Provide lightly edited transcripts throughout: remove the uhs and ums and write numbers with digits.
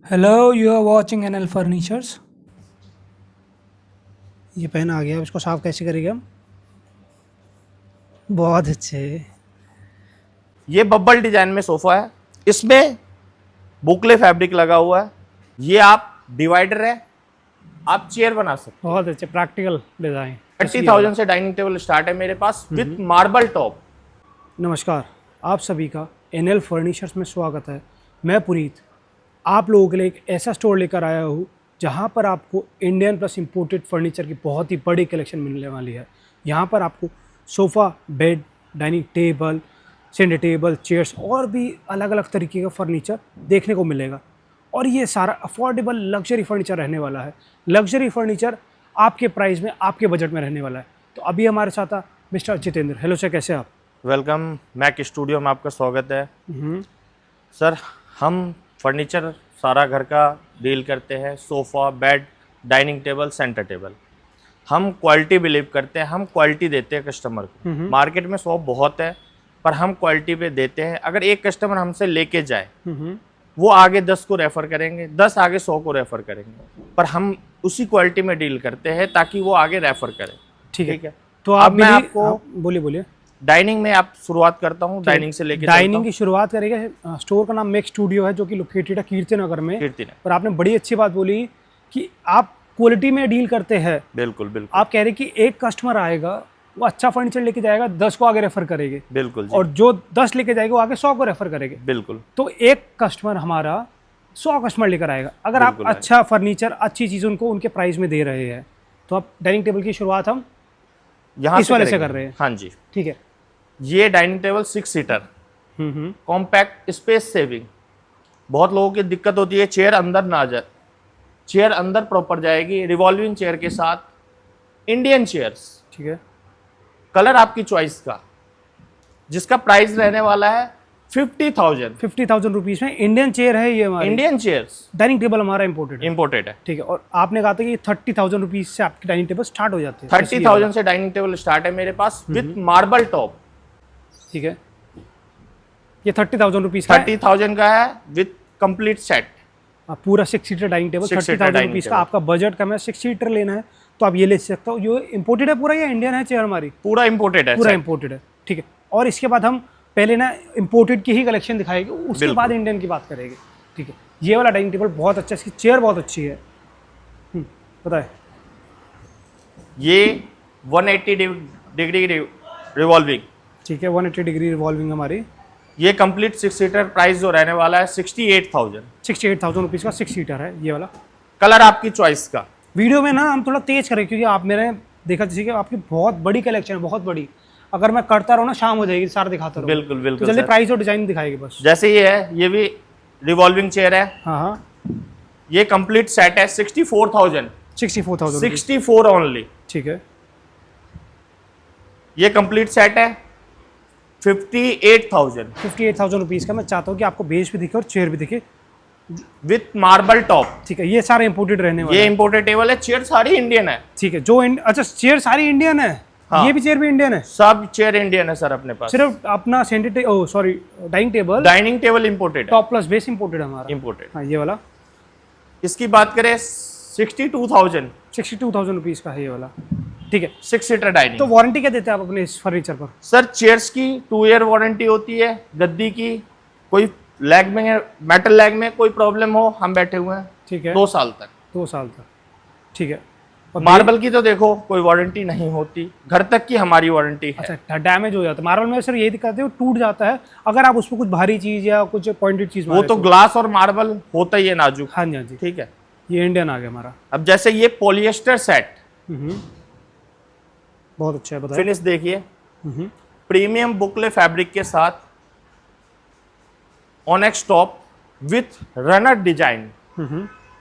Hello, you are watching NL Furnitures. ये pen आ गया, उसको साफ कैसे करेंगे हम? बहुत अच्छे। ये बब्बल डिजाइन में सोफा है। इसमें बुकले फैब्रिक लगा हुआ है। ये आप डिवाइडर है, आप चेयर बना सकते बहुत अच्छे प्रैक्टिकल डिज़ाइन। हो। 30,000 से डाइनिंग टेबल स्टार्ट है मेरे पास विथ मार्बल टॉप। नमस्कार, आप सभी का एनएल फर्नीचर्स में स्वागत है। मैं पुनीत आप लोगों के लिए एक ऐसा स्टोर लेकर आया हूँ जहाँ पर आपको इंडियन प्लस इंपोर्टेड फर्नीचर की बहुत ही बड़ी कलेक्शन मिलने वाली है। यहाँ पर आपको sofa, bed, dining table, centre table, chairs और भी अलग अलग तरीके का फर्नीचर देखने को मिलेगा। और ये सारा अफोर्डेबल लग्जरी फर्नीचर रहने वाला है। लग्जरी फर्नीचर आपके प्राइस में, आपके बजट में रहने वाला है। तो अभी हमारे साथ मिस्टर जितेंद्र। हेलो सर, कैसे आप? वेलकम, मैक स्टूडियो में आपका स्वागत है। सर, हम फर्नीचर सारा घर का डील करते हैं। Sofa, bed, dining table, centre table. हम क्वालिटी बिलीव करते हैं, हम क्वालिटी देते हैं कस्टमर को। मार्केट में शॉप बहुत है, पर हम क्वालिटी पे देते हैं। अगर एक कस्टमर हमसे लेके जाए, वो आगे 10 को रेफ़र करेंगे, 10 आगे 100 को रेफ़र करेंगे, पर हम उसी क्वालिटी में डील करते हैं ताकि वो आगे रेफ़र करें। ठीक है। तो अब मैं आपको बोलिए। डाइनिंग में आप शुरुआत करता हूँ, डाइनिंग से लेके डाइनिंग की शुरुआत करेंगे। स्टोर का नाम मेक स्टूडियो है, जो कि लोकेटेड है कीर्तिनगर में। और आपने बड़ी अच्छी बात बोली कि आप क्वालिटी में डील करते हैं। बिल्कुल बिल्कुल। आप कह रहे कि एक कस्टमर आएगा, वो अच्छा फर्नीचर लेके जाएगा, 10 को आगे रेफर करेंगे। बिल्कुल जी। और जो 10 लेके जाएगा वो आगे 100 को रेफर करेंगे। बिल्कुल। तो एक कस्टमर हमारा 100 कस्टमर लेकर आएगा। अगर आप अच्छा फर्नीचर, अच्छी चीज़ उनको उनके प्राइस में दे रहे हैं, तो आप डाइनिंग टेबल की शुरुआत हम यहाँ इस वाले से कर रहे हैं। हाँ जी। ठीक है। ये dining table 6 seater, compact, space saving. बहुत लोगों की दिक्कत होती है चेयर अंदर ना जाए, चेयर अंदर प्रॉपर जाएगी। रिवॉल्विंग चेयर के साथ इंडियन चेयर्स। ठीक है। कलर आपकी चॉइस का, जिसका प्राइस रहने वाला है 50,000 रुपीज़ में इंडियन चेयर है ये हमारी। Indian chairs. डाइनिंग टेबल हमारा इंपोर्टेड है। ठीक है। और आपने कहा था कि 30,000 रुपीज़ से आपकी डाइनिंग टेबल स्टार्ट हो जाते हैं। 30,000 से डाइनिंग टेबल स्टार्ट है मेरे पास विथ मार्बल टॉप। ठीक है। ये 30,000 रुपीज़ का 30,000 का है विथ कंप्लीट सेट। पूरा 6 सीटर डाइनिंग टेबल 30,000 रुपीज़ का। आपका बजट कम है, 6 सीटर लेना है तो आप ये ले सकते हो। ये इंपोर्टेड है पूरा या इंडियन है चेयर हमारी? पूरा इंपोर्टेड है। पूरा इंपोर्टेड है। ठीक है। और इसके बाद हम पहले ना इंपोर्टेड की ही कलेक्शन दिखाएंगे, उसके बाद इंडियन की बात करेंगे। ठीक है। ये वाला डाइनिंग टेबल बहुत अच्छा है, इसकी चेयर बहुत अच्छी है। बताए। ये 180 डिग्री रिवॉल्विंग। ठीक है। 180 डिग्री रिवॉल्विंग हमारी। ये कंप्लीट 6 सीटर, प्राइस जो रहने वाला है 68,000 रुपीज़ का 6 सीटर है ये वाला। कलर आपकी चॉइस का। वीडियो में ना हम थोड़ा तेज करें, क्योंकि आप मेरे देखा जैसे कि आपकी बहुत बड़ी कलेक्शन है, बहुत बड़ी। अगर मैं करता रहूँ ना, शाम हो जाएगी, सारा दिखाता रहूँ। बिल्कुल बिल्कुल। तो जल्दी प्राइस और डिजाइन दिखाएगी बस। जैसे ये है, ये भी रिवॉल्विंग चेयर है। हाँ। ये कंप्लीट सेट है 64,000। 64 ओनली। ठीक है। ये कंप्लीट सेट है 58,000 रुपीज़ का। मैं चाहता हूँ कि आपको बेस भी दिखे और चेयर भी दिखे विथ मार्बल टॉप। ठीक है। ये सारे इंपोर्टेड रहने वाले ये इंपोर्टेड टेबल है, चेयर सारी इंडियन है। ठीक है। अच्छा, चेयर सारी इंडियन है। हाँ। ये भी चेयर भी इंडियन है। सब चेयर इंडियन है सर अपने पास। सिर्फ अपना डाइनिंग टेबल इंपोर्टेड है। टॉप प्लस बेस इंपोर्टेड है हमारा। इंपोर्टेड। हाँ, ये वाला। इसकी बात करें 62,000 रुपीज़ का है ये वाला। ठीक है। 6 सीटर डाइनिंग। तो वारंटी क्या देते हैं आप अपने इस फर्नीचर पर? सर, चेयर्स की 2 ईयर वारंटी होती है। गद्दी की कोई लेग में, मेटल लेग में कोई प्रॉब्लम हो, हम बैठे हुए हैं। ठीक है। 2 साल तक। 2 साल तक। ठीक है। और मार्बल की तो देखो कोई वारंटी नहीं होती, घर तक की हमारी वारंटी है। अच्छा, डैमेज हो जाता है मार्बल में सर, यही दिक्कत है, वो टूट जाता है अगर आप उसमें कुछ भारी चीज़ या कुछ पॉइंटेड चीज़। वो तो ग्लास और मार्बल होता ही है नाजुक। हाँ जी, हाँ जी। ठीक है। ये इंडियन आ गया हमारा। अब जैसे ये पॉलिएस्टर सेट, बहुत अच्छा है, बताइए। फिनिश देखिए, प्रीमियम बुकले फैब्रिक के साथ onyx top width runner design.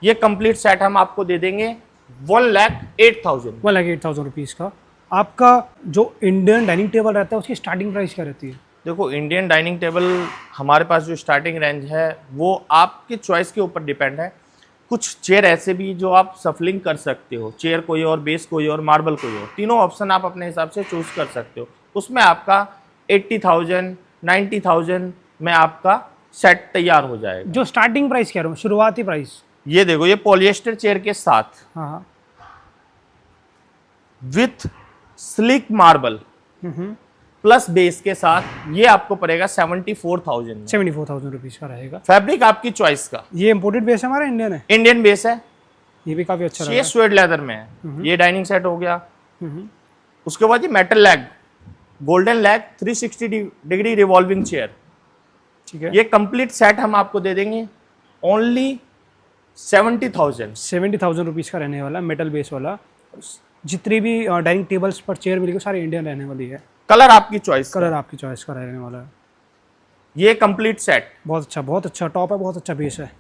ये कंप्लीट सेट हम आपको दे देंगे 1,08,000। 1,08,000 रुपीज़ का। आपका जो इंडियन डाइनिंग टेबल रहता है उसकी स्टार्टिंग प्राइस क्या रहती है? देखो, इंडियन डाइनिंग टेबल हमारे पास जो स्टार्टिंग रेंज है वो आपकी चॉइस के ऊपर डिपेंड है। कुछ चेयर ऐसे भी जो आप सफलिंग कर सकते हो, चेयर कोई और, बेस कोई और, मार्बल कोई और, तीनों ऑप्शन आप अपने हिसाब से चूज कर सकते हो। उसमें आपका 80,000 90,000 में आपका सेट तैयार हो जाएगा। जो स्टार्टिंग प्राइस कह रहा हूँ, शुरुआती प्राइस। ये देखो, ये पॉलिएस्टर चेयर के साथ हाँ हाँ। With slick marble plus base के साथ ये आपको पड़ेगा 74,000 में। 74,000 रुपीज़ का रहेगा। फैब्रिक आपकी चॉइस का। ये इम्पोर्टेड बेस है हमारा, इंडियन है। इंडियन बेस है, ये भी काफ़ी अच्छा लग ये रहा स्वेड लेदर में है। ये डाइनिंग सेट हो गया। है। उसके बाद ये metal lag, golden lag 360 degree revolving chair. ठीक है। ये कंप्लीट सेट हम आपको दे देंगे ओनली 70,000। 70,000 रुपीज़ का रहने वाला, मेटल बेस वाला। जितनी भी डाइनिंग टेबल्स पर चेयर मिलेगी सारी इंडियन रहने वाली है। कलर आपकी चॉइस, कलर आपकी चॉइस का रहने वाला है। ये कंप्लीट सेट बहुत अच्छा टॉप है, बहुत अच्छा बेस है।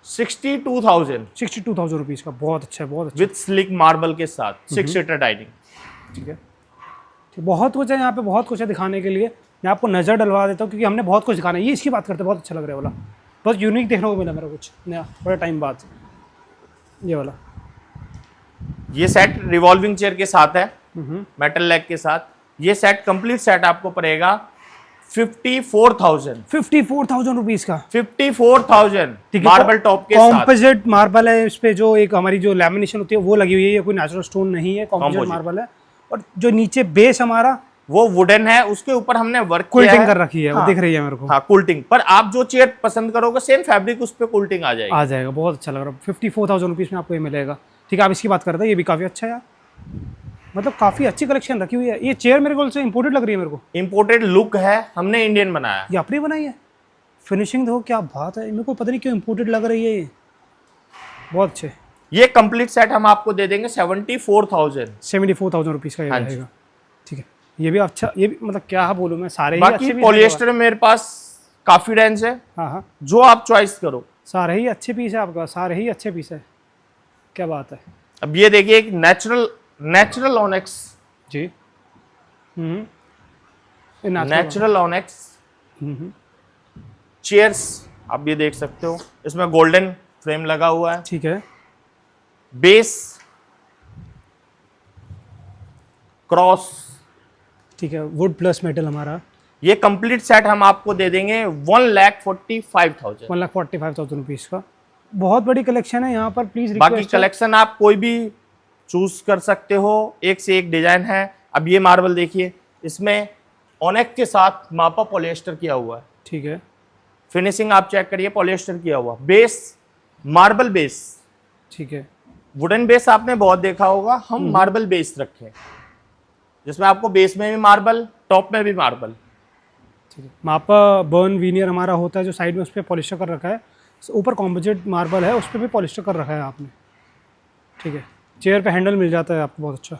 62,000 62,000 रुपीज़ का, बहुत अच्छा है, बहुत अच्छा। विथ स्लिक मार्बल के साथ 6 सीटर डाइनिंग। ठीक है। ठीक, बहुत कुछ है यहाँ पे, बहुत कुछ है दिखाने के लिए। मैं आपको नज़र डलवा देता हूँ क्योंकि हमने बहुत कुछ दिखाना है। ये इसकी बात करते हैं, बहुत अच्छा लग रहा है वाला, बहुत यूनिक देखने को मिला मेरा कुछ नया बड़े टाइम बाद। ये वाला ये सेट रिवॉल्विंग चेयर के साथ है, मेटल लेग के साथ। ये सेट कंप्लीट सेट आपको पड़ेगा 54,000। 54,000 रुपीज़ का। 54,000 ठीक है। मार्बल टॉप के साथ। कॉम्पोजिट मार्बल है, इस पे जो एक हमारी जो लैमिनेशन होती है वो लगी हुई है, ये कोई नेचुरल स्टोन नहीं है, कॉम्पोजिट Composite। मार्बल है। और जो नीचे बेस हमारा वो वुडन है, उसके ऊपर हमने वर्क किया कुल्टिंग है। कर रखी है, वो हाँ, दिख रही है मेरे को। हाँ कुल्टिंग। पर आप जो चेयर पसंद करोगे सेम फैब्रिक उस पे कुल्टिंग आ जाएगी। आ जाएगा, बहुत अच्छा लग रहा है। 54,000 रुपीज़ में आपको ये मिलेगा। ठीक है, आप इसकी बात करते हैं, ये भी काफ़ी अच्छा है यार, मतलब काफ़ी अच्छी कलेक्शन रखी हुई है। ये चेयर मेरे को से इंपोर्टेड लग रही है मेरे को। इंपोर्टेड लुक है, हमने इंडियन बनाया। ये अपनी बनाई है, फिनिशिंग देखो क्या बात है। मेरे को पता नहीं क्यों इंपोर्टेड लग रही है ये, बहुत अच्छे। ये कंप्लीट सेट हम आपको दे देंगे 74,000। 74,000 रुपीज़ का ये हाँ जी। रहेगा। ठीक है, ये भी अच्छा, ये भी मतलब क्या बोलूँ मैं, सारे ही अच्छे बाकी भी पॉलिएस्टर में मेरे पास काफी रेंज है, हाँ हाँ, जो आप चॉइस करो। सारे ही अच्छे पीस है आपका, सारे ही अच्छे पीस है, क्या बात है। अब ये देखिए, एक नेचुरल ऑनेक्स, जी। नेचुरल ऑनेक्स चेयर्स आप ये देख सकते हो। इसमें गोल्डन फ्रेम लगा हुआ है। ठीक है। बेस क्रॉस, ठीक है, वुड प्लस मेटल हमारा। ये कंप्लीट सेट हम आपको दे देंगे 1,45,000। 1,45,000 रुपीज़ का। बहुत बड़ी कलेक्शन है यहाँ पर, प्लीज़ बाकी रिक्वेस्ट है। कलेक्शन आप कोई भी चूज कर सकते हो, एक से एक डिजाइन है। अब ये मार्बल देखिए, इसमें ऑनेक के साथ मापा पॉलिएस्टर किया हुआ है। ठीक है। फिनिशिंग आप चेक करिए, पॉलिएस्टर किया हुआ। बेस मार्बल बेस, ठीक है। वुडन बेस आपने बहुत देखा होगा, हम मार्बल बेस रखे हैं, जिसमें आपको बेस में भी मार्बल, टॉप में भी मार्बल। ठीक है। मापा बर्न वीनियर हमारा होता है जो साइड में, उस पर पॉलिस्टर कर रखा है। ऊपर कॉम्पोजिट मार्बल है, उस पर भी पॉलिस्टर कर रखा है आपने। ठीक है। चेयर पे हैंडल मिल जाता है आपको, बहुत अच्छा।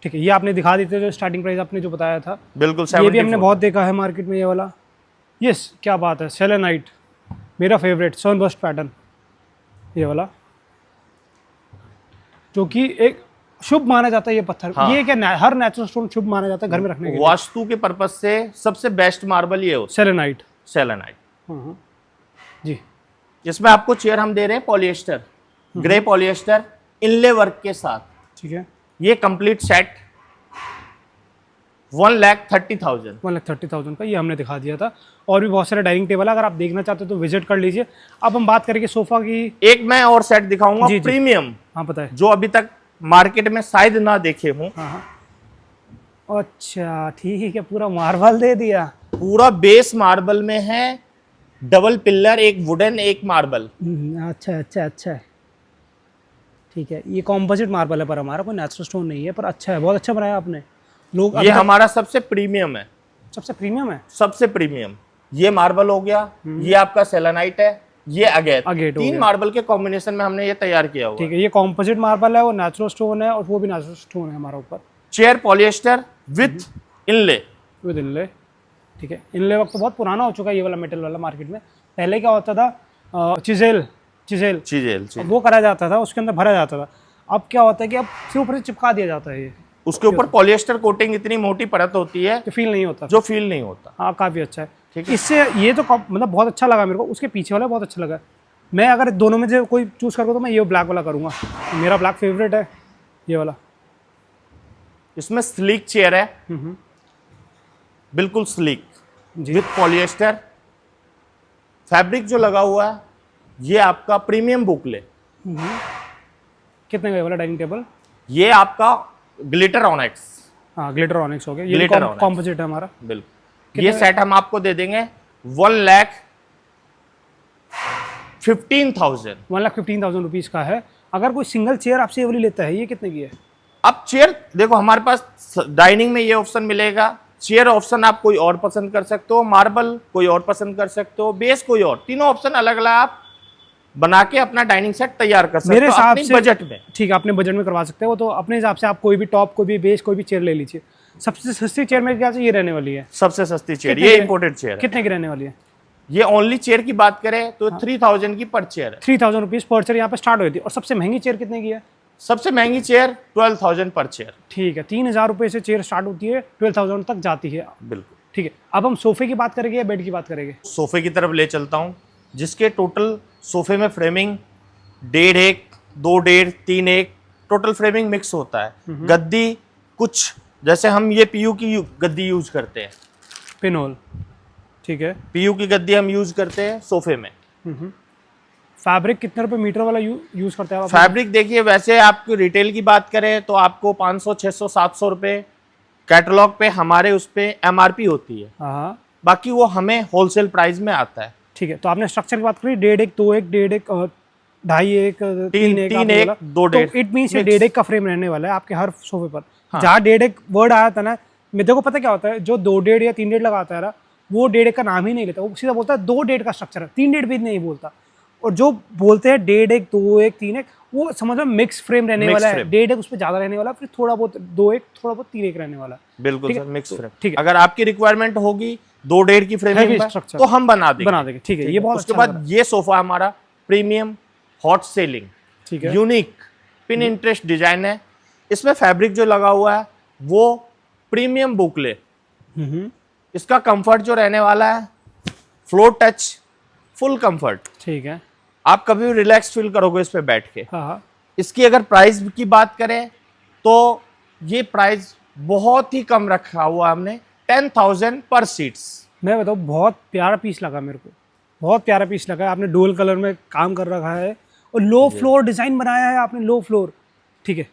ठीक है, ये आपने दिखा दी थी जो स्टार्टिंग प्राइस आपने जो बताया था। बिल्कुल ये भी हमने 74। बहुत देखा है मार्केट में, ये वाला। यस, क्या बात है, सेलेनाइट मेरा फेवरेट सनबर्स्ट पैटर्न, ये वाला, जो कि एक शुभ माना जाता है ये पत्थर। हाँ। ये क्या हर नेचुरल स्टोन शुभ माना जाता है घर में रखने के लिए। वास्तु के पर्पज से सबसे बेस्ट मार्बल ये होता सेलेनाइट। है, सेलेनाइट। जी। इसमें आपको चेयर हम दे रहे हैं पॉलिएस्टर, ग्रे पॉलिएस्टर इनले वर्क के साथ। ठीक है। ये कंप्लीट सेट 1,30,000। 1,30,000 का ये हमने दिखा दिया था। और भी बहुत सारे डाइनिंग टेबल है, अगर आप देखना चाहते हो तो विजिट कर लीजिए। अब हम बात करेंगे सोफा की। एक मैं और सेट दिखाऊंगा जी, जी। प्रीमियम, हाँ, पता है। जो अभी तक मार्केट में शायद ना देखे हों। हाँ हाँ, अच्छा ठीक है, पूरा मार्बल दे दिया। पूरा बेस मार्बल में है, डबल पिलर, एक वुडन एक मार्बल। अच्छा अच्छा अच्छा, ठीक है। ये कॉम्पोजिट मार्बल है, पर हमारा कोई नेचुरल स्टोन नहीं है, पर अच्छा है, बहुत अच्छा बनाया आपने। लोग ये हमारा सबसे प्रीमियम है, सबसे प्रीमियम है। सबसे प्रीमियम। ये मार्बल हो गया, ये आपका सेलेनाइट है, ये अगेट हो 3 गया। मार्बल के कॉम्बिनेशन में हमने ये तैयार किया हुआ ठीक है। है, ये कॉम्पोजिट मार्बल है, वो नेचुरल स्टोन है, और वो भी नेचुरल स्टोन है हमारा ऊपर। Chair polyester with inlay. With inlay. ठीक है, इनले वक्त तो बहुत पुराना हो चुका है ये वाला मेटल वाला मार्केट में। पहले क्या होता था, चिजेल चीजेल वो करा जाता था, उसके अंदर भरा जाता था। अब क्या होता है कि अब सिर्फ ऊपर से चिपका दिया जाता है, ये उसके ऊपर पॉलिएस्टर कोटिंग इतनी मोटी परत होती है कि फील नहीं होता। जो फील नहीं होता। हाँ, काफ़ी अच्छा है। ठीक है। इससे ये तो मतलब बहुत अच्छा लगा मेरे को। उसके पीछे वाला बहुत अच्छा लगा। मैं अगर दोनों में से कोई चूज़ करूँ तो मैं ये ब्लैक वाला करूँगा, मेरा ब्लैक फेवरेट है ये वाला। इसमें स्लीक चेयर है, बिल्कुल स्लीक। जी। With polyester. फैब्रिक जो लगा हुआ है ये आपका प्रीमियम बुकले, कितने का ये वाला डाइनिंग टेबल? ये आपका ग्लिटर ऑनेक्स। हाँ, ग्लिटर ऑनिक्स हो गया, ये Glitter Onyx। कॉम्पोजिट है हमारा। बिल्कुल, ये सेट हम आपको दे देंगे 1,15,000। 1,15,000 रुपीज़ का है। अगर कोई सिंगल चेयर आपसे ये वाली लेता है, ये कितने की है? अब चेयर देखो, हमारे पास डाइनिंग में ये ऑप्शन मिलेगा, चेयर ऑप्शन आप कोई और पसंद कर सकते हो, मार्बल कोई और पसंद कर सकते हो, बेस कोई और, तीनों ऑप्शन अलग अलग आप बना के अपना डाइनिंग सेट तैयार कर सकते मेरे हो हिसाब अपने से बजट में। ठीक है, अपने बजट में करवा सकते हो। तो अपने हिसाब से आप कोई भी टॉप, कोई भी बेस, कोई भी चेयर ले लीजिए। सबसे सस्ती चेयर मेरे ख्याल से ये रहने वाली है। सबसे सस्ती चेयर कितने ये की- इंपोर्टेड चेयर है। कितने की रहने वाली है? ये ओनली चेयर की बात करें तो 3,000 की पर चेयर है। 3,000 रुपीज़ पर चेयर यहाँ पे स्टार्ट हुई थी। और सबसे महंगी चेयर कितने की है? सबसे महंगी चेयर 12,000 पर चेयर। ठीक है, 3,000 रुपये से चेयर स्टार्ट होती है, 12,000 तक जाती है। बिल्कुल। ठीक है, अब हम सोफे की बात करेंगे या बेड की बात करेंगे? सोफे की तरफ ले चलता हूँ, जिसके टोटल सोफे में फ्रेमिंग 1.5, 2.5, 3.1 टोटल फ्रेमिंग मिक्स होता है। गद्दी कुछ जैसे हम ये पीयू की गद्दी यूज करते हैं, पिनहोल। ठीक है। पीयू की गद्दी हम यूज करते हैं सोफे में। फैब्रिक कितने रुपए मीटर वाला यूज करते हैं आप? फैब्रिक देखिए, वैसे आपको रिटेल की बात करें तो आपको 500, 600, 700 रुपए कैटलॉग पे हमारे उस पे एमआरपी होती है, हाँ, बाकी वो हमें होलसेल प्राइस में आता है। ठीक है। तो आपने स्ट्रक्चर की बात करी, 1.5, 2.1, 1.5, 2.5, 3.1, 3.1, 2.5 इट मीन्स ये mix। 1.5 का फ्रेम रहने वाला है आपके हर सोफे पर। जहाँ 1.5 वर्ड आया था ना, मैं देखो पता क्या होता है, जो 2.5 या 3.5 लगाता है ना, वो 1.5 का नाम ही नहीं लेता, वो सीधा बोलता है 2.5 का स्ट्रक्चर है, 3.5 भी नहीं बोलता। और जो बोलते हैं 1.5, 2.1, 3.1, वो समझ लो मिक्स फ्रेम रहने Mix वाला है। frame। 1.5 उस पर ज्यादा रहने वाला है, फिर थोड़ा बहुत 2.1, थोड़ा बहुत 3.1 रहने वाला है। बिल्कुल ठीक है, सर, मिक्स फ्रेम। ठीक है। अगर आपकी रिक्वायरमेंट होगी 2.5 की फ्रेमिंग Heavy में structure। तो हम बना देंगे। ठीक है, ये बहुत उसके अच्छा लग बाद ये सोफा हमारा प्रीमियम हॉट सेलिंग, ठीक है। यूनिक पिन इंटरेस्ट डिजाइन है। इसमें फैब्रिक जो लगा हुआ है वो प्रीमियम बुकले। इसका कंफर्ट जो रहने वाला है, फ्लोर टच, फुल कंफर्ट, ठीक है। आप कभी भी रिलैक्स फील करोगे इस पे बैठ के। हाँ हाँ, इसकी अगर प्राइस की बात करें तो ये प्राइस बहुत ही कम रखा हुआ हमने, 10,000 पर सीट्स। मैं बताऊँ, बहुत प्यारा पीस लगा मेरे को, बहुत प्यारा पीस लगा। आपने डुअल कलर में काम कर रखा है और लो फ्लोर डिज़ाइन बनाया है आपने, लो फ्लोर। ठीक है।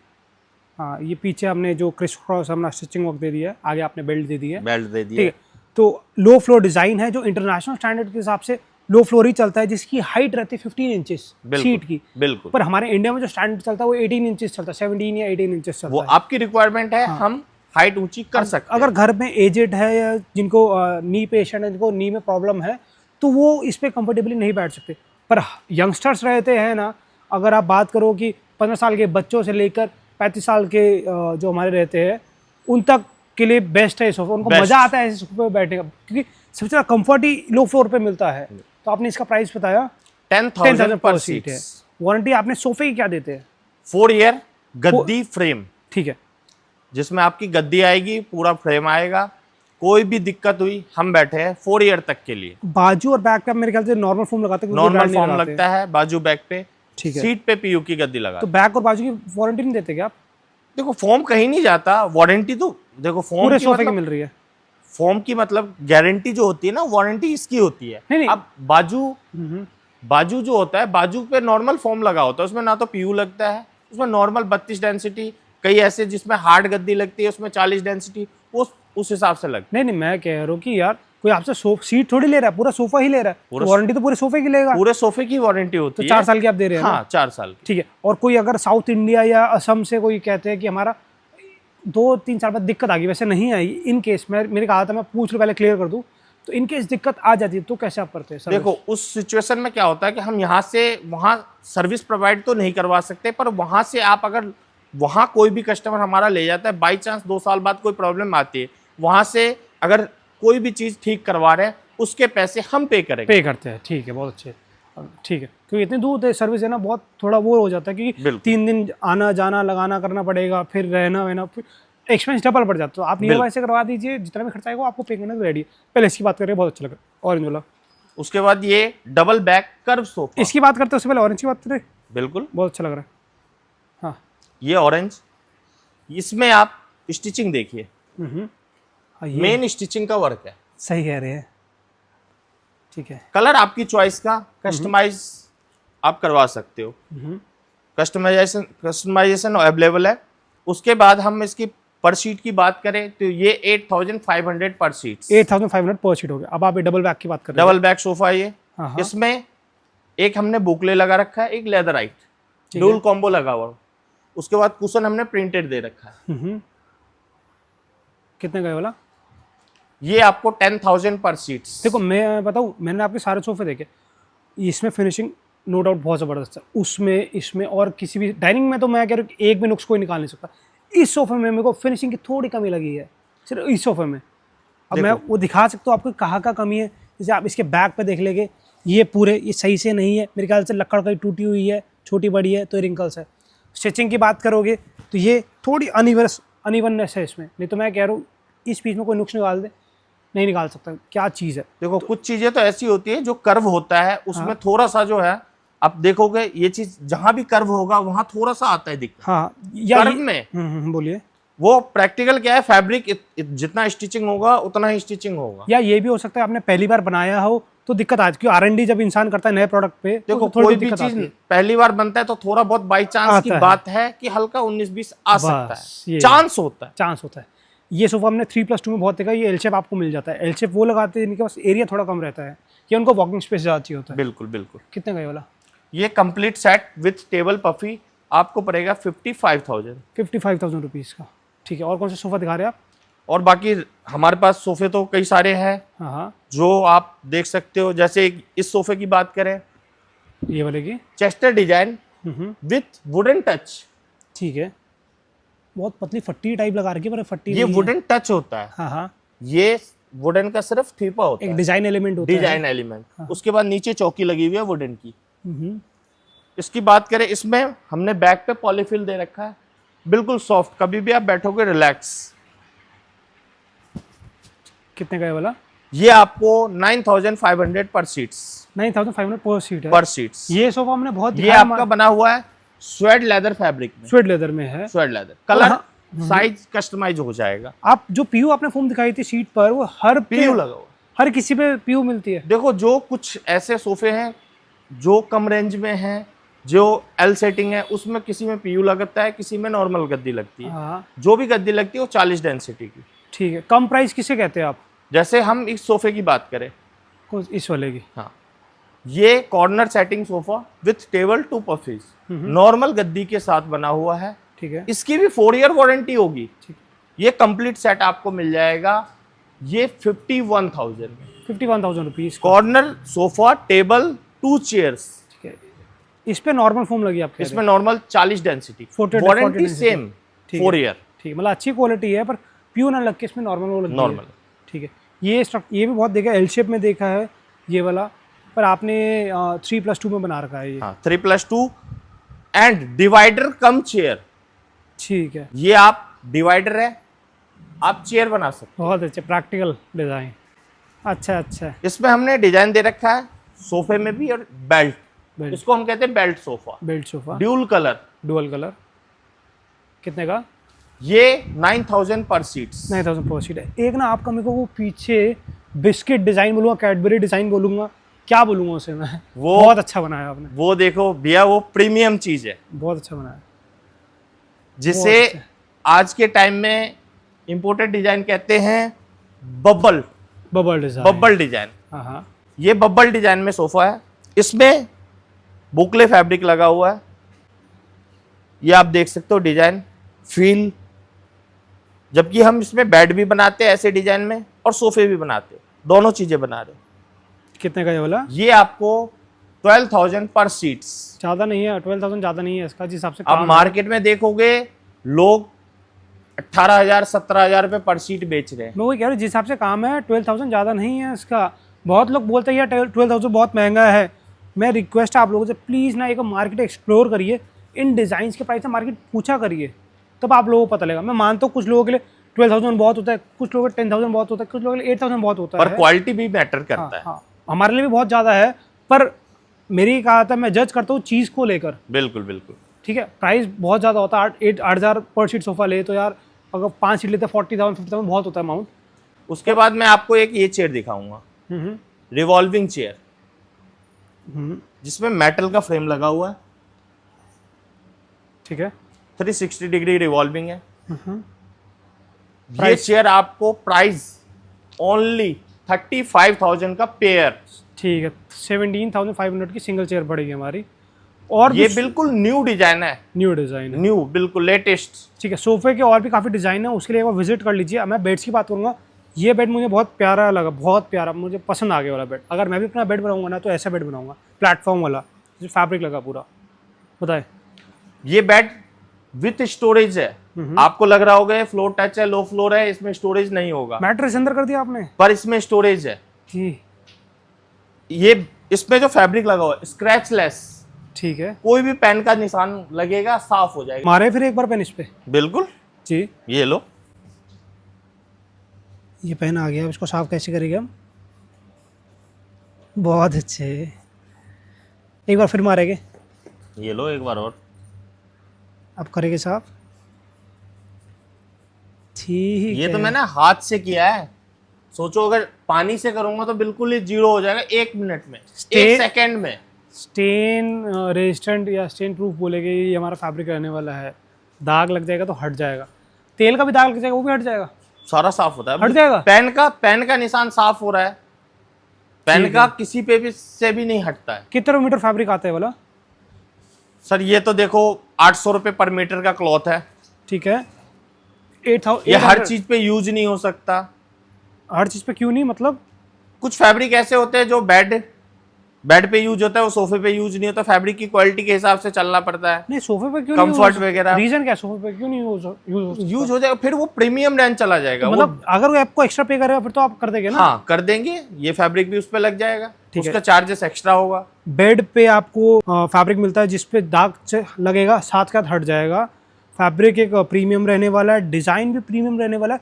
हाँ, ये पीछे हमने जो क्रिस क्रॉस हमने स्टिचिंग वर्क दे दिया है, आगे आपने बेल्ट दे दी है। बेल्ट दे ठीक दिए। है। तो लो फ्लोर डिज़ाइन है जो इंटरनेशनल स्टैंडर्ड के हिसाब से लो फ्लोर ही चलता है, जिसकी हाइट रहती है 15 इंचेस सीट की। बिल्कुल, पर हमारे इंडिया में जो स्टैंडर्ड चलता है वो 18 इंचेस चलता है, 17 या 18 इंचेस वो चलता है। आपकी रिक्वायरमेंट है, हम हाइट ऊंची कर सकते हैं। अगर घर में एजेड है या जिनको नी पेशेंट है, जिनको नी में प्रॉब्लम है, तो वो इस पे कंफर्टेबली नहीं बैठ सकते। पर यंगस्टर्स रहते हैं ना, अगर आप बात करो कि 15 साल के बच्चों से लेकर 35 साल के जो हमारे रहते हैं, उन तक के लिए बेस्ट है सोफा। उनको Best। मज़ा आता है ऐसे सोफे पे बैठने का, क्योंकि सबसे ज़्यादा कंफर्ट ही लो फ्लोर पे मिलता है। तो आपने इसका प्राइस बताया 10,000 पर सीट है। सीट। वारंटी आपने सोफे की क्या देते हैं? 4 ईयर गद्दी फ्रेम, ठीक है। जिसमें आपकी गद्दी आएगी, पूरा फ्रेम आएगा। कोई भी दिक्कत हुई, हम बैठे हैं 4 ईयर तक के लिए। बाजू और बैक पे आप मेरे ख्याल से नॉर्मल फोम लगाते हैं, क्योंकि नॉर्मल brand नहीं फॉर्म लगाते। लगता है बाजू बैक पे, ठीक है। सीट पे पीयू की गद्दी लगा। तो बैक और बाजू की वारंटी नहीं देते क्या आप? देखो फोम कहीं नहीं जाता, वारंटी तो देखो फोम पूरे की सोफे की मतलब, मिल रही है। फोम की मतलब गारंटी जो होती है ना, वारंटी इसकी होती है। नहीं। अब बाजू जो होता है, बाजू पे नॉर्मल फोम लगा होता है, उसमें ना तो पीयू लगता है, उसमें नॉर्मल 32 डेंसिटी, कई ऐसे जिसमें हार्ड गद्दी लगती है उसमें 40 डेंसिटी, उस हिसाब से लगता नहीं, मैं कह रहा हूँ कि यार कोई आपसे सीट थोड़ी ले रहा है, पूरा सोफा ही ले रहा है, पूरा वारंटी तो पूरे सोफे की लेगा। है। पूरे सोफे की वारंटी होती तो है। 4 साल की आप दे रहे हैं ना? हाँ, 4 साल की। ठीक है। और कोई अगर साउथ इंडिया या असम से कोई कहते हैं कि हमारा 2-3 साल बाद दिक्कत आ गई, वैसे नहीं आई, इन केस में मेरे कहा था मैं पूछ लूँ, पहले क्लियर कर दूँ, तो इन केस दिक्कत आ जाती है तो कैसे आप करते हैं service? देखो उस सिचुएशन में क्या होता है कि हम यहाँ से वहाँ सर्विस प्रोवाइड तो नहीं करवा सकते, पर वहाँ से आप अगर वहाँ कोई भी कस्टमर हमारा ले जाता है, बाई चांस 2 साल बाद कोई प्रॉब्लम आती है, वहाँ से अगर कोई भी चीज़ ठीक करवा रहे हैं उसके पैसे हम पे करेंगे। पे करते हैं। ठीक है, बहुत अच्छे। ठीक है, क्योंकि इतनी दूर सर्विस है ना, बहुत थोड़ा वो हो जाता है, क्योंकि बिल्कुल। 3 दिन आना जाना लगाना करना पड़ेगा, फिर रहना वहना, फिर एक्सपेंस डबल पड़ जाता है। तो आप नियर बाय से करवा दीजिए, जितना भी खर्चा आएगा वो आपको पे करने रेडी है। पहले इसकी बात करें, बहुत अच्छा लगा ऑरेंज वाला। उसके बाद ये डबल बैक कर्व सोफा, इसकी बात करते हैं उससे पहले ऑरेंज की बात करें, बिल्कुल बहुत अच्छा लग रहा है। हाँ, ये ऑरेंज, इसमें आप स्टिचिंग देखिए, हाँ, ये मेन स्टिचिंग का वर्क है। सही कह रहे हैं। ठीक है। कलर आपकी चॉइस का, कस्टमाइज आप करवा सकते हो, कस्टमाइजेशन अवेलेबल है। उसके बाद हम इसकी पर शीट की बात करें तो ये 8500 पर शीट, 8500 पर शीट हो गया। अब आप ये डबल बैक की बात कर रहे डबल बैक सोफा ये। हाँ, हाँ। इसमें एक हमने बुकले लगा रखा है, एक लेदराइट, ठीक डुअल है। कॉम्बो लगा हुआ। उसके बाद कुशन हमने प्रिंटेड दे रखा है। कितने का ये वाला? ये आपको 10,000 पर शीट्स। देखो मैं बताऊँ, मैंने आपके सारे सोफे देखे, इसमें फिनिशिंग नो डाउट बहुत ज़बरदस्त है। उसमें, इसमें और किसी भी डाइनिंग में तो मैं कह रहा हूँ कि एक भी नुक्स कोई निकाल नहीं सकता। इस सोफे में मेरे को फिनिशिंग की थोड़ी कमी लगी है, सिर्फ इस सोफे में। अब मैं वो दिखा सकता हूँ आपको कहाँ का कमी है। जैसे आप इसके बैक पे देख लेंगे, ये पूरे ये सही से नहीं है मेरे ख्याल से, लकड़ का टूटी हुई है, छोटी बड़ी है तो रिंकल्स है। स्टिचिंग की बात करोगे तो ये थोड़ी अनइवननेस है इसमें, नहीं तो मैं कह रहा हूँ इस पीस में कोई नुक्स निकाल दे, नहीं निकाल सकता। क्या चीज़ है। देखो कुछ चीजें तो ऐसी होती है जो कर्व होता है उसमें थोड़ा सा जो है, आप देखोगे ये चीज जहां भी कर्व होगा वहां थोड़ा सा आता है दिक्कत। हाँ, या कर्व में बोलिए। वो प्रैक्टिकल क्या है, फैब्रिक जितना स्टिचिंग होगा उतना ही स्टिचिंग होगा। या ये भी हो सकता है आपने पहली बार बनाया हो तो दिक्कत आती है, क्योंकि R&D जब इंसान करता है नए प्रोडक्ट पे, देखो तो कोई भी चीज पहली बार बनता है तो थोड़ा बहुत बाई चांस की बात है कि हल्का 19-20 आ सकता है, चांस होता है, चांस होता है। ये सोफा हमने 3+2 में बहुत देखा, ये एल शेप आपको मिल जाता है। एल शेप वो लगाते हैं जिनके पास एरिया थोड़ा कम रहता है, या उनको वॉकिंग स्पेस ज़्यादा चाहिए होता है। बिल्कुल बिल्कुल। कितने का ये वाला? ये complete set with table puffy आपको पड़ेगा 55,000। 55,000 रुपीज़ का। ठीक है। और कौन सा सोफा दिखा रहे हैं आप? और बाकी हमारे पास सोफे तो कई सारे हैं हाँ, हाँ। जो आप देख सकते हो। जैसे इस सोफे की बात करें, ये वाले की Chester design with wooden touch. ठीक है। बहुत पतली फट्टी टाइप लगा रखी है, पर फट्टी ये नहीं है। वुडन टच होता है। हाँ, हाँ। ये वुडन का सिर्फ ठीपा होता एक है, डिजाइन एलिमेंट होता है। Design element. उसके बाद नीचे चौकी लगी हुई है वुडन की। हम्म। इसकी बात करें, इसमें हमने बैक पे पॉलीफिल दे रखा है, बिल्कुल सॉफ्ट, कभी भी आप बैठोगे रिलैक्स। कितने का ये वाला? ये आपको 9,500 पर सीट्स। 9,500 पर सीट है। पर सीट्स। ये सोफा हमने बहुत ये आपका बना हुआ है स्वेड लेदर फैब्रिक में, स्वेड लेदर में है। Suede leather. Colour size customise हो जाएगा। आप जो पीयू आपने फोम दिखाई थी सीट पर, वो हर पीयू लगा हुआ। हर किसी पे पीयू मिलती है। देखो जो कुछ ऐसे सोफे हैं जो कम रेंज में हैं, जो एल सेटिंग है, उसमें किसी में पीयू लगता है, किसी में नॉर्मल गद्दी लगती है। हाँ। जो भी गद्दी लगती है वो 40 डेंसिटी की। ठीक है। कम प्राइस किसे कहते हैं आप? जैसे हम इस सोफे की बात करें, इस वाले की? हाँ, ये corner setting sofa with table 2 puffies, normal गद्दी के साथ बना हुआ है। ठीक है। इसकी भी 4 ईयर वारंटी होगी। ठीक। ये कंप्लीट सेट आपको मिल जाएगा ये 51,000 में। 51,000 rupees. Corner sofa, table, 2 chairs. ठीक है। इस पे नॉर्मल फोम लगी आपके? इसमें normal 40 density, 40 warranty density। Same 4 year. ठीक है, मतलब अच्छी क्वालिटी है, पर प्यू ना लग के इसमें नॉर्मल वो लगी है। नॉर्मल। ठीक है। ये भी बहुत देखा, एल शेप में देखा है ये वाला, पर आपने 3+2 में बना रखा है ये। हाँ, 3+2 एंड डिवाइडर कम चेयर। ठीक है। ये आप डिवाइडर है, आप चेयर बना सकते बहुत अच्छे प्रैक्टिकल डिज़ाइन। अच्छा अच्छा। इसमें हमने डिजाइन दे रखा है सोफे में भी, और बेल्ट। इसको हम कहते हैं belt sofa, belt sofa, dual colour. Dual colour. कितने का? ये 9,000 पर सीट्स। 9,000 पर सीट है। एक ना आपका मेरे को वो पीछे बिस्किट डिज़ाइन बोलूँगा, कैडबरी डिज़ाइन बोलूँगा, क्या बोलूँगा उसे मैं, वो बहुत अच्छा बनाया आपने। वो देखो भैया, वो प्रीमियम चीज है, बहुत अच्छा बनाया, जिसे आज के टाइम में इंपोर्टेड डिजाइन कहते हैं बबल डिज़ाइन। Bubble design. हाँ, हाँ। ये बबल डिजाइन में सोफा है। इसमें बुकले फैब्रिक लगा हुआ है। ये आप देख सकते हो डिजाइन फील, जबकि हम इसमें बेड भी बनाते हैं ऐसे डिजाइन में, और सोफे भी बनाते हैं, दोनों चीजें बना रहे हैं। कितने का ये वाला? ये आपको 12,000 पर सीट्स। ज़्यादा नहीं है, 12,000 ज़्यादा नहीं है इसका, जिस हिसाब से अब मार्केट में देखोगे लोग 18,000 17,000 रुपये पर सीट बेच रहे हैं। मैं वही कह रहा हूँ, जिस हिसाब से काम है 12,000 ज़्यादा नहीं है इसका। बहुत लोग बोलते हैं यार 12,000 बहुत महंगा है। मैं रिक्वेस्ट है आप लोगों से, प्लीज़ ना एक मार्केट एक्सप्लोर करिए, इन डिज़ाइंस के प्राइस से मार्केट पूछा करिए, तब आप लोगों को पता लगेगा। मैं मानता हूँ कुछ लोगों के लिए 12,000 बहुत होता है, कुछ लोगों के लिए 10,000 बहुत होता है, कुछ लोगों के लिए 8,000 बहुत होता पर है। क्वालिटी भी मैटर करता है। हाँ, हमारे लिए भी बहुत ज़्यादा है, पर मेरी कहा था, मैं जज करता हूँ चीज़ को लेकर। बिल्कुल बिल्कुल। ठीक है। प्राइस बहुत ज़्यादा होता है, 8,000 पर सीट सोफा ले तो यार, अगर 5 सीट लेते 40,000 50,000 बहुत होता है अमाउंट। उसके बाद मैं आपको एक ये चेयर दिखाऊंगा। रिवॉल्विंग चेयर हम्म, जिसमें मेटल का फ्रेम लगा हुआ है, ठीक है। 360 डिग्री रिवॉल्विंग है। हम्म, ये Price? चेयर आपको प्राइस ओनली 35,000 का पेयर। ठीक है, 17,500 की सिंगल चेयर पड़ेगी हमारी। और ये बिल्कुल न्यू डिजाइन है, न्यू डिज़ाइन है। न्यू बिल्कुल लेटेस्ट। ठीक है, सोफे के और भी काफ़ी डिज़ाइन है, उसके लिए एक बार विजिट कर लीजिए। मैं बेड्स की बात करूँगा, ये बेड मुझे बहुत प्यारा लगा, बहुत प्यारा, मुझे पसंद आ गया वाला बेड। अगर मैं भी अपना बेड बनाऊंगा ना तो ऐसा बेड बनाऊंगा, प्लेटफॉर्म वाला, जो फैब्रिक लगा पूरा। बताए। ये बेड विथ स्टोरेज है। आपको लग रहा होगा ये फ्लोर टच है, लो फ्लोर है, इसमें स्टोरेज नहीं होगा, मैट्रेस अंदर कर दिया आपने पर इसमें स्टोरेज है। जी। ये इसमें जो फैब्रिक लगा हुआ है स्क्रैचलेस, ठीक है, कोई भी पेन का निशान लगेगा साफ हो जाएगा। मारे फिर एक बार पेन इस पे। बिल्कुल, जी, ये लो। ये पेन आ गया, अब इसको साफ कैसे करेंगे हम? बहुत अच्छे, एक बार फिर मारेंगे। ये लो एक बार और। अब करेंगे साफ। ठीक ये है। तो मैंने हाथ से किया है, सोचो अगर पानी से करूंगा तो बिल्कुल ही जीरो हो जाएगा 1 मिनट में, 1 सेकेंड में। स्टेन रेजिस्टेंट या स्टेन प्रूफ बोलेंगे, ये हमारा फैब्रिक रहने वाला है। दाग लग जाएगा तो हट जाएगा, तेल का भी दाग लग जाएगा वो भी हट जाएगा। सारा साफ होता है, हट जाएगा। पेन का निशान साफ हो रहा है, पेन का किसी पे भी से भी नहीं हटता है। कितना मीटर फैब्रिक आता है वाला? सर ये तो देखो 800 रुपये पर मीटर का क्लॉथ है। ठीक है, 8,000। ये हर चीज पे यूज नहीं हो सकता। हर चीज़ पे क्यों नहीं, मतलब? कुछ फैब्रिक ऐसे होते हैं जो बेड पे यूज होता है, वो सोफे पे यूज नहीं होता। फैब्रिक की क्वालिटी के हिसाब से चलना पड़ता है। नहीं, सोफे पे क्यों Comfort नहीं वगैरह। रीजन क्या है सोफे पे क्यों नहीं यूज? यूज हो जाएगा, फिर वो प्रीमियम रेंज चला जाएगा। मतलब अगर वो आपको एक्स्ट्रा पे करेगा फिर तो आप कर देंगे ना? हाँ कर देंगे, ये फैब्रिक भी उस पर लग जाएगा, ठीक है। उसका चार्जेस एक्स्ट्रा होगा। बेड पे आपको फैब्रिक मिलता है जिसपे दाग लगेगा, साथ साथ हट जाएगा। फैब्रिक एक प्रीमियम रहने वाला है, डिज़ाइन भी प्रीमियम रहने वाला है,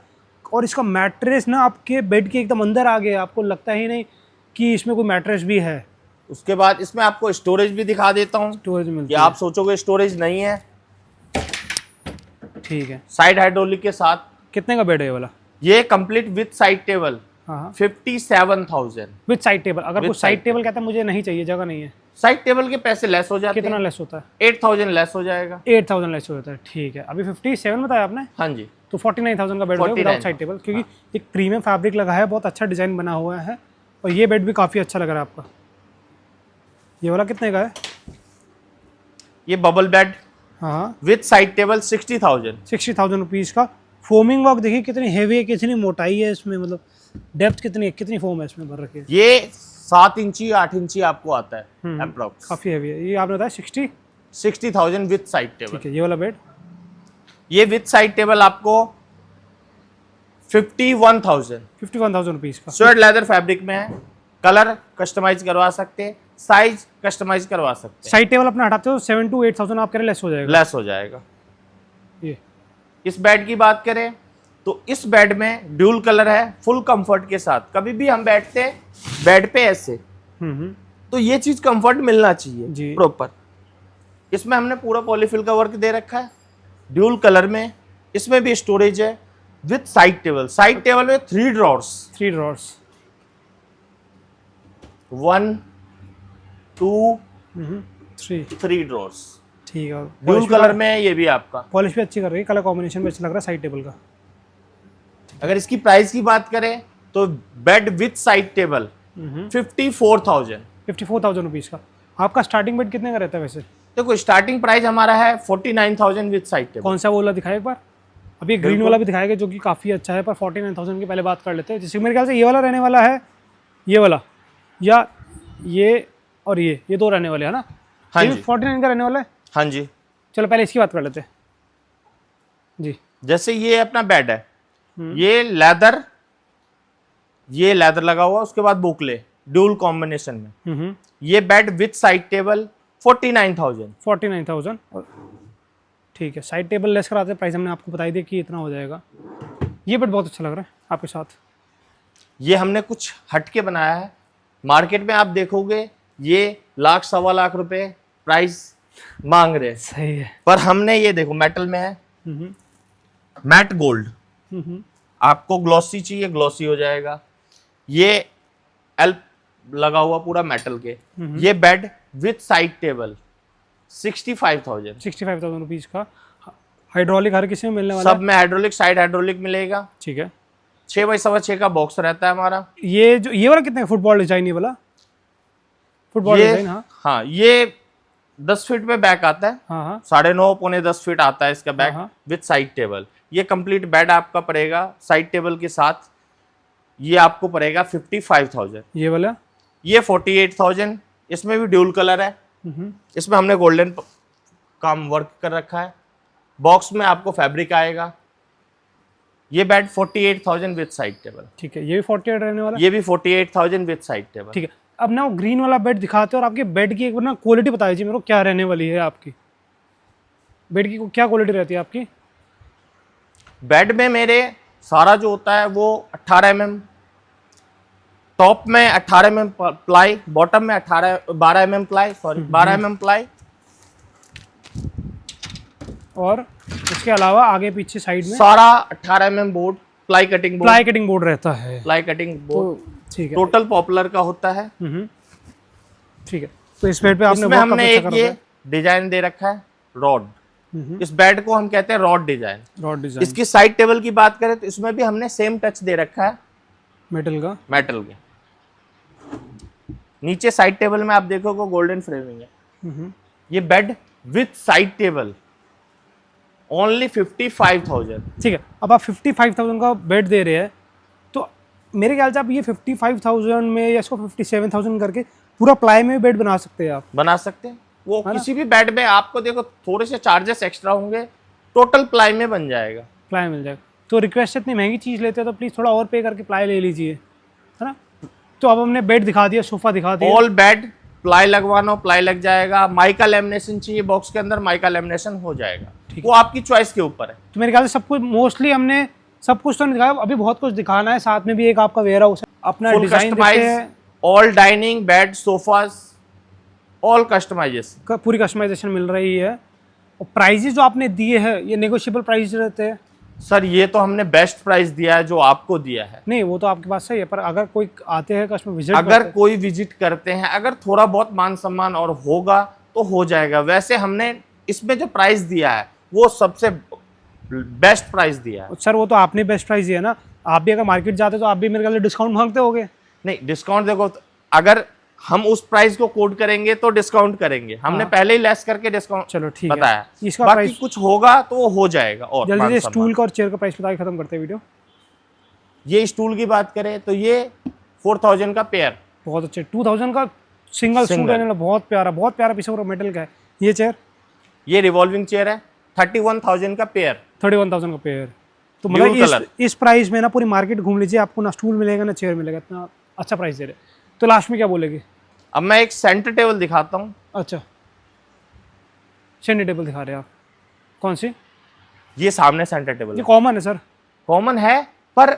और इसका मैट्रेस ना आपके बेड के एकदम अंदर आ गया, आपको लगता ही नहीं कि इसमें कोई मैट्रेस भी है। उसके बाद इसमें आपको स्टोरेज भी दिखा देता हूँ, स्टोरेज मिलती कि आप सोचोगे स्टोरेज नहीं है। ठीक है, साइड हाइड्रोलिक के साथ। कितने का बेड है ये वाला? ये कंप्लीट विथ साइड टेबल हाँ, 57,000। With side table. अगर With कोई साइड side टेबल कहता है मुझे नहीं चाहिए, जगह नहीं है, साइड टेबल के पैसे लेस हो जाते कितना हैं, लेस होता है? 8,000 लेस हो जाएगा। 8,000 लेस हो जाता है। ठीक है, अभी 57 बताया आपने, हाँ जी, तो 49,000 का बेड होगा 49,000 विदाउट साइड टेबल, क्योंकि एक प्रीमियम फैब्रिक लगा है, बहुत अच्छा डिज़ाइन बना हुआ है, और ये बेड भी काफ़ी अच्छा लग रहा है आपका। ये वाला कितने का है? ये बबल बेड हाँ, विथ साइड टेबल 60,000। 60,000 रुपीज़ का। फोमिंग वर्क देखिए कितनी हेवी है, कितनी मोटाई है इसमें, मतलब डेप्थ कितनी है, कितनी फोम है इसमें भर रखी है। ये 7 इंची 8 इंची आपको आता है अप्रोक्स। काफ़ी हेवी है। ये आपने बताया 60। 60,000 विथ साइड टेबल। ठीक है, ये वाला बेड ये विथ साइड टेबल आपको 51,000। 51,000 रुपीज़ का। स्वेट लेदर फैब्रिक में है, कलर कस्टमाइज करवा सकते हैं, साइज कस्टमाइज करवा सकते हैं, साइड टेबल अपना हटाते हो 7 to 8,000 आप कह रहे लेस हो जाएगा। लेस हो जाएगा। ये इस बेड की बात करें तो इस बेड में ड्यूल कलर है, फुल कंफर्ट के साथ। कभी भी हम बैठते हैं बेड पे ऐसे, तो ये चीज कंफर्ट मिलना चाहिए जी। प्रॉपर। इसमें हमने पूरा पॉलीफिल का वर्क दे रखा है ड्यूल कलर में। इसमें भी स्टोरेज है with side table. Side table में 3 ड्रॉर्स, 3 ड्रॉर्स, 1 2 3। 3 ड्रॉर्स। ठीक है, ड्यूल कलर में है ये भी आपका। पॉलिश भी अच्छी कर रही है, कलर कॉम्बिनेशन भी अच्छा लग रहा है साइड टेबल का। अगर इसकी प्राइस की बात करें तो bed with side table 54,000। 54,000 rupees का। आपका स्टार्टिंग बेड कितने का रहता है वैसे? देखो स्टार्टिंग प्राइस हमारा है 49,000 विथ साइड टेबल। कौन सा वाला दिखाया एक बार? अभी ग्रीन वाला भी दिखाएगा जो कि काफ़ी अच्छा है, पर 49,000 की पहले बात कर लेते हैं। जैसे मेरे ख्याल से ये वाला रहने वाला है, ये वाला, या ये और ये 2 रहने वाले हैं ना? हाँ ये जी। 49 का रहने वाला है। हाँ जी। चलो पहले इसकी बात कर लेते हैं जी। जैसे ये अपना बेड है, ये लेदर लगा हुआ, उसके बाद बुकले ड्यूल कॉम्बिनेशन में। ये बेड विथ साइड टेबल 49,000। 49,000। ठीक है, साइड टेबल लेस कराते हैं, प्राइस हमने आपको बताई दी कि इतना हो जाएगा। ये बेड बहुत अच्छा लग रहा है आपके साथ। ये हमने कुछ हटके बनाया है। मार्केट में आप देखोगे ये 1,00,000 सवा लाख रुपए प्राइस मांग रहे हैं, सही है। पर हमने ये देखो मेटल में है, मैट गोल्ड। आपको ग्लॉसी चाहिए, ग्लॉसी हो जाएगा। ये लगा हुआ पूरा मेटल के। ये bed with side table 65,000। 65,000 rupees का। हाइड्रोलिक हर किसी में मिलने वाला सब में हाइड्रोलिक, साइड हाइड्रोलिक मिलेगा। ठीक है। 6x6 का बॉक्स रहता है हमारा। ये वाला कितने फुटबॉल डिजाइन, ये वाला फुटबॉल डिजाइन? हाँ, ये 10 फीट में बैक आता है। हाँ 9.5 पौने 10 फीट आता है इसका बैक हाँ। With side table. ये कंप्लीट बेड आपका पड़ेगा साइड टेबल के साथ, ये आपको पड़ेगा 55,000। ये वाला ये 48,000। इसमें भी ड्यूल कलर है, इसमें हमने गोल्डन काम वर्क कर रखा है। बॉक्स में आपको फैब्रिक आएगा। ये बेड 48,000 विथ साइड टेबल। ठीक है। ये भी 48 रहने वाला। ये भी 48,000 विथ साइड टेबल। ठीक है। अब ना वो ग्रीन वाला बेड दिखाते हैं और आपके बेड की एक बार ना क्वालिटी बता दीजिए मेरे को, क्या रहने वाली है आपकी बेड की, क्या क्वालिटी रहती है आपकी? बेड में मेरे सारा जो होता है वो 18 mm, टॉप में 18 mm प्लाई, बॉटम में 12 mm प्लाई, 12 mm प्लाई, और इसके अलावा आगे पीछे साइड में सारा 18 mm board, ply cutting board रहता है। प्लाई कटिंग बोर्ड ठीक है। टोटल पॉपुलर का होता है। ठीक है। तो इस बेड पे आपने इसमें हमने अच्छा एक ये डिजाइन दे रखा है रॉड। इस बेड को हम कहते हैं रॉड डिजाइन। इसकी साइड टेबल की बात करें तो इसमें भी हमने सेम टच दे रखा है मेटल के। नीचे साइड टेबल में आप देखोगे गोल्डन फ्रेमिंग है। ये bed with side table only 55,000। ठीक है। अब आप 55,000 का बेड दे रहे हैं तो मेरे ख्याल से आप ये 55,000 में या इसको 57,000 करके पूरा प्लाई में बेड बना सकते हैं। आप बना सकते हैं। वो किसी भी बेड में आपको देखो थोड़े से चार्जेस एक्स्ट्रा होंगे, टोटल प्लाई में बन जाएगा। प्लाई मिल जाएगा। तो रिक्वेस्ट इतनी महंगी चीज़ लेते हैं तो प्लीज़ थोड़ा और पे करके प्लाई ले लीजिए, है ना। तो अब हमने बेड दिखा दिया, सोफा दिखा दिया। ऑल बेड प्लाई लगवाना, प्लाई लग जाएगा। माइका लेमिनेशन चाहिए बॉक्स के अंदर, माइका लेमिनेशन हो जाएगा। वो आपकी चॉइस के ऊपर है। तो मेरे ख्याल से सब कुछ मोस्टली हमने सब कुछ तो नहीं दिखाया, अभी बहुत कुछ दिखाना है। साथ में भी एक आपका वेयर हाउस है, अपना design all dining bed sofas all customisation, पूरी कस्टमाइजेशन मिल रही है। और प्राइजेस जो आपने दिए हैं ये नेगोशिएबल प्राइस रहते हैं? सर ये तो हमने बेस्ट प्राइस दिया है जो आपको दिया है। नहीं वो तो आपके पास सही है, पर अगर कोई आते हैं कस्टमर विजिट, अगर कोई विजिट करते हैं, अगर थोड़ा बहुत मान सम्मान और होगा तो हो जाएगा। वैसे हमने इसमें जो प्राइस दिया है वो सबसे बेस्ट प्राइस दिया है। सर वो तो आपने बेस्ट प्राइस दिया ना, आप भी अगर मार्केट जाते तो आप भी मेरे ख्याल से डिस्काउंट मांगते होगे। नहीं डिस्काउंट देखो, अगर हम उस प्राइस को कोड करेंगे तो डिस्काउंट करेंगे। हमने पहले ही लेस करके डिस्काउंट चलो ठीक बताया है। इसका बाकी प्राइस कुछ होगा तो वो हो जाएगा। और जल्दी से स्टूल का और चेयर का प्राइस बता के खत्म करते हैं वीडियो। ये स्टूल की बात करें तो ये 4,000 का पेयर, बहुत अच्छे। 2,000 का सिंगल स्टूल है, बहुत प्यारा पीस ऑफ मेटल का है। ये चेयर, ये रिवॉल्विंग चेयर है, 31,000 का पेयर। 31,000 का पेयर। तो मतलब इस प्राइस में ना पूरी मार्केट घूम लीजिए, आपको ना स्टूल मिलेगा ना चेयर मिलेगा, इतना अच्छा प्राइस दे रहे। तो लास्ट में क्या बोलेगी? अब मैं एक सेंटर टेबल दिखाता हूँ। अच्छा सेंटर टेबल दिखा रहे हैं आप, कौन सी? ये सामने सेंटर टेबल ये कॉमन है सर? कॉमन है, पर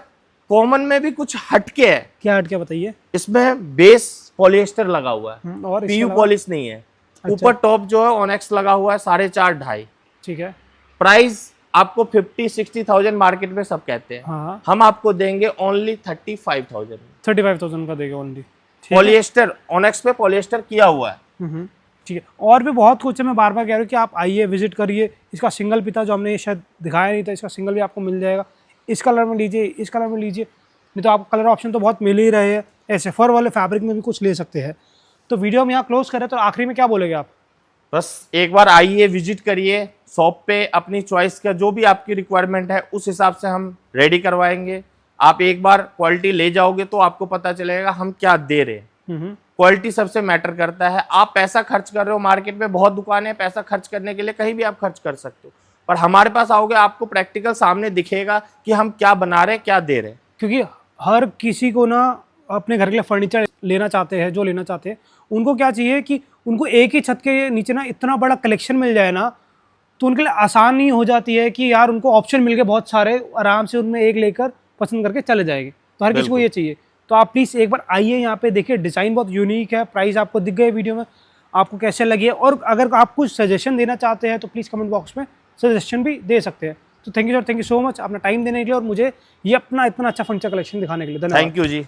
कॉमन में भी कुछ हटके है। क्या हटके बताइए? इसमें बेस पॉलिएस्टर लगा हुआ है और पीयू पॉलिश नहीं है। ऊपर टॉप जो है ऑनेक्स लगा हुआ है 4.5-2.5। ठीक है। प्राइस आपको 50-60,000 मार्केट में सब कहते हैं। हाँ। हम आपको देंगे ओनली 35,000। 35,000 का देगा ओनली। पॉलिएस्टर ऑनेक्स पे पॉलिएस्टर किया हुआ है। ठीक है। और भी बहुत कुछ है, मैं बार बार कह रहा हूँ कि आप आइए विजिट करिए। इसका सिंगल पिता जो हमने शायद दिखाया नहीं था, इसका सिंगल भी आपको मिल जाएगा। इस कलर में लीजिए, इस कलर में लीजिए, नहीं तो आपको कलर ऑप्शन तो बहुत मिल ही रहे हैं। ऐसे फर वाले फैब्रिक में भी कुछ ले सकते हैं। तो वीडियो हम यहाँ क्लोज करें तो आखिरी में क्या बोलेंगे आप? बस एक बार आइए, विजिट करिए शॉप पे, अपनी चॉइस का जो भी आपकी रिक्वायरमेंट है उस हिसाब से हम रेडी करवाएंगे। आप एक बार क्वालिटी ले जाओगे तो आपको पता चलेगा हम क्या दे रहे हैं। क्वालिटी सबसे मैटर करता है। आप पैसा खर्च कर रहे हो, मार्केट में बहुत दुकानें हैं, पैसा खर्च करने के लिए कहीं भी आप खर्च कर सकते हो, पर हमारे पास आओगे आपको प्रैक्टिकल सामने दिखेगा कि हम क्या बना रहे हैं, क्या दे रहे हैं। क्योंकि हर किसी को ना अपने घर के लिए फर्नीचर लेना चाहते हैं, जो लेना चाहते हैं उनको क्या चाहिए कि उनको एक ही छत के नीचे ना इतना बड़ा कलेक्शन मिल जाए ना, तो उनके लिए आसान नहीं हो जाती है कि यार उनको ऑप्शन मिल गए बहुत सारे, आराम से उनमें एक लेकर पसंद करके चले जाएंगे। तो हर किसी को ये चाहिए। तो आप प्लीज़ एक बार आइए, यहाँ पे देखिए, डिज़ाइन बहुत यूनिक है। प्राइस आपको दिख गए वीडियो में, आपको कैसे लगी है। और अगर आप कुछ सजेशन देना चाहते हैं तो प्लीज़ कमेंट बॉक्स में सजेशन भी दे सकते हैं। तो thank you sir, thank you so much अपना टाइम देने के लिए और मुझे ये अपना इतना अच्छा फर्नीचर कलेक्शन दिखाने के लिए। धन्यवाद। Thank you ji.